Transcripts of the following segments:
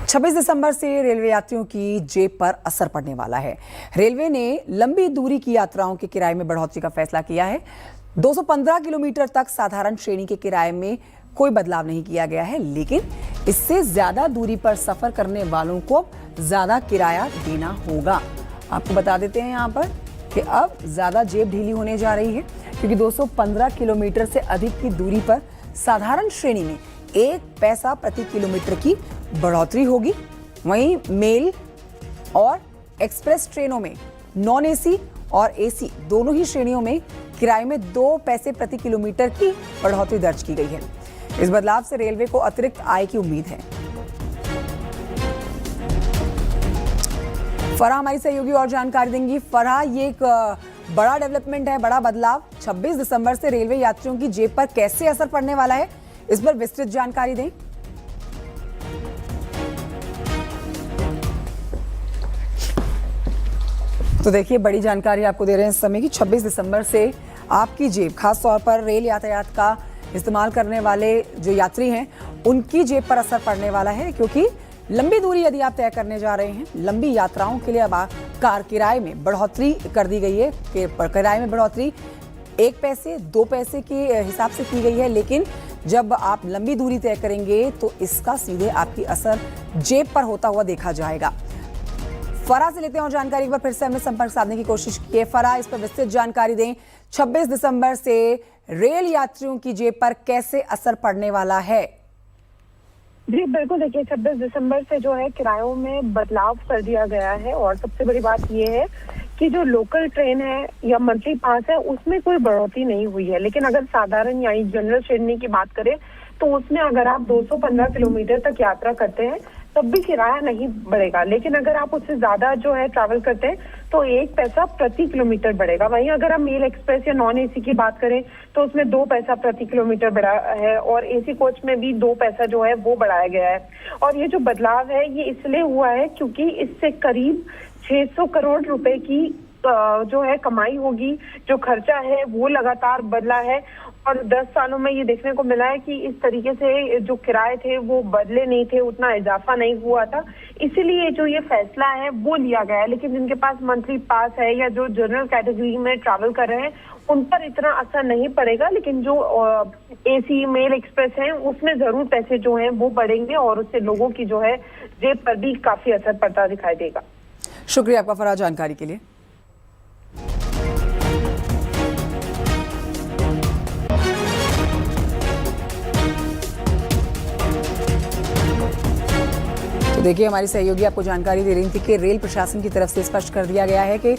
26 दिसंबर से रेलवे यात्रियों की जेब पर असर पड़ने वाला है। रेलवे ने लंबी दूरी की यात्राओं के किराए में बढ़ोतरी का फैसला किया है। 215 किलोमीटर तक साधारण श्रेणी के किराए में कोई बदलाव नहीं किया गया है, लेकिन इससे ज्यादा दूरी पर सफर करने वालों को ज्यादा किराया देना होगा। आपको बता देते हैं यहाँ पर कि अब ज्यादा जेब ढीली होने जा रही है, क्योंकि 215 किलोमीटर से अधिक की दूरी पर साधारण श्रेणी में 1 पैसा प्रति किलोमीटर की बढ़ोतरी होगी। वहीं मेल और एक्सप्रेस ट्रेनों में नॉन एसी और एसी दोनों ही श्रेणियों में किराए में 2 पैसे प्रति किलोमीटर की बढ़ोतरी दर्ज की गई है। इस बदलाव से रेलवे को अतिरिक्त आय की उम्मीद है। फराह हमारी सहयोगी और जानकारी देंगी। फराह, ये एक बड़ा डेवलपमेंट है, बड़ा बदलाव 26 दिसंबर से रेलवे यात्रियों की जेब पर कैसे असर पड़ने वाला है, इस पर विस्तृत जानकारी दें। तो देखिए, बड़ी जानकारी आपको दे रहे हैं इस समय की 26 दिसंबर से आपकी जेब, खास तौर पर रेल यातायात का इस्तेमाल करने वाले जो यात्री हैं उनकी जेब पर असर पड़ने वाला है, क्योंकि लंबी दूरी यदि आप तय करने जा रहे हैं, लंबी यात्राओं के लिए अब कार किराए में बढ़ोतरी कर दी गई है। किराए में बढ़ोतरी 1 पैसे 2 पैसे के हिसाब से की गई है, लेकिन जब आप लंबी दूरी तय करेंगे तो इसका सीधे आपकी असर जेब पर होता हुआ देखा जाएगा। फराह से लेते हैं और जानकारी, एक बार फिर से हमने संपर्क साधने की कोशिश की है। फराह, इस पर विस्तृत जानकारी दें। 26 दिसंबर से रेल यात्रियों की जेब पर कैसे असर पड़ने वाला है? जी बिल्कुल, देखिए 26 दिसंबर से जो है किरायों में बदलाव कर दिया गया है, और सबसे बड़ी बात ये है कि जो लोकल ट्रेन है या मंथली पास है उसमें कोई बढ़ोतरी नहीं हुई है। लेकिन अगर साधारण यानी जनरल श्रेणी की बात करें तो उसमें अगर आप 215 किलोमीटर तक यात्रा करते हैं तब भी किराया नहीं बढ़ेगा, लेकिन अगर आप उससे ज्यादा जो है ट्रैवल करते हैं तो 1 पैसा प्रति किलोमीटर बढ़ेगा। वहीं अगर हम मेल एक्सप्रेस या नॉन एसी की बात करें तो उसमें 2 पैसा प्रति किलोमीटर बढ़ा है, और एसी कोच में भी 2 पैसा जो है वो बढ़ाया गया है। और ये जो बदलाव है ये इसलिए हुआ है क्योंकि इससे करीब 600 करोड़ रुपए की जो है कमाई होगी। जो खर्चा है वो लगातार बदला है, और 10 सालों में ये देखने को मिला है कि इस तरीके से जो किराए थे वो बदले नहीं थे, उतना इजाफा नहीं हुआ था। इसीलिए जो ये फैसला है वो लिया गया है। लेकिन जिनके पास मंथली पास है या जो जनरल कैटेगरी में ट्रैवल कर रहे हैं उन पर इतना असर नहीं पड़ेगा, लेकिन जो एसी मेल एक्सप्रेस है उसमें जरूर पैसे जो हैं वो बढ़ेंगे, और उससे लोगों की जो है जेब पर भी काफी असर पड़ता दिखाई देगा। शुक्रिया आपका फराह जानकारी के लिए। तो देखिए, हमारी सहयोगी आपको जानकारी दे रही थी कि रेल प्रशासन की तरफ से स्पष्ट कर दिया गया है कि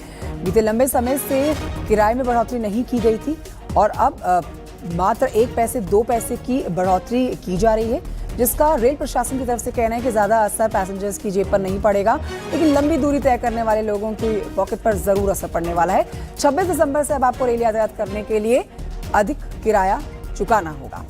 बीते लंबे समय से किराए में बढ़ोतरी नहीं की गई थी, और अब मात्र 1 पैसे 2 पैसे की बढ़ोतरी की जा रही है, जिसका रेल प्रशासन की तरफ से कहना है कि ज़्यादा असर पैसेंजर्स की जेब पर नहीं पड़ेगा, लेकिन लंबी दूरी तय करने वाले लोगों की पॉकेट पर ज़रूर असर पड़ने वाला है। 26 दिसंबर से अब आपको रेल यातायात करने के लिए अधिक किराया चुकाना होगा।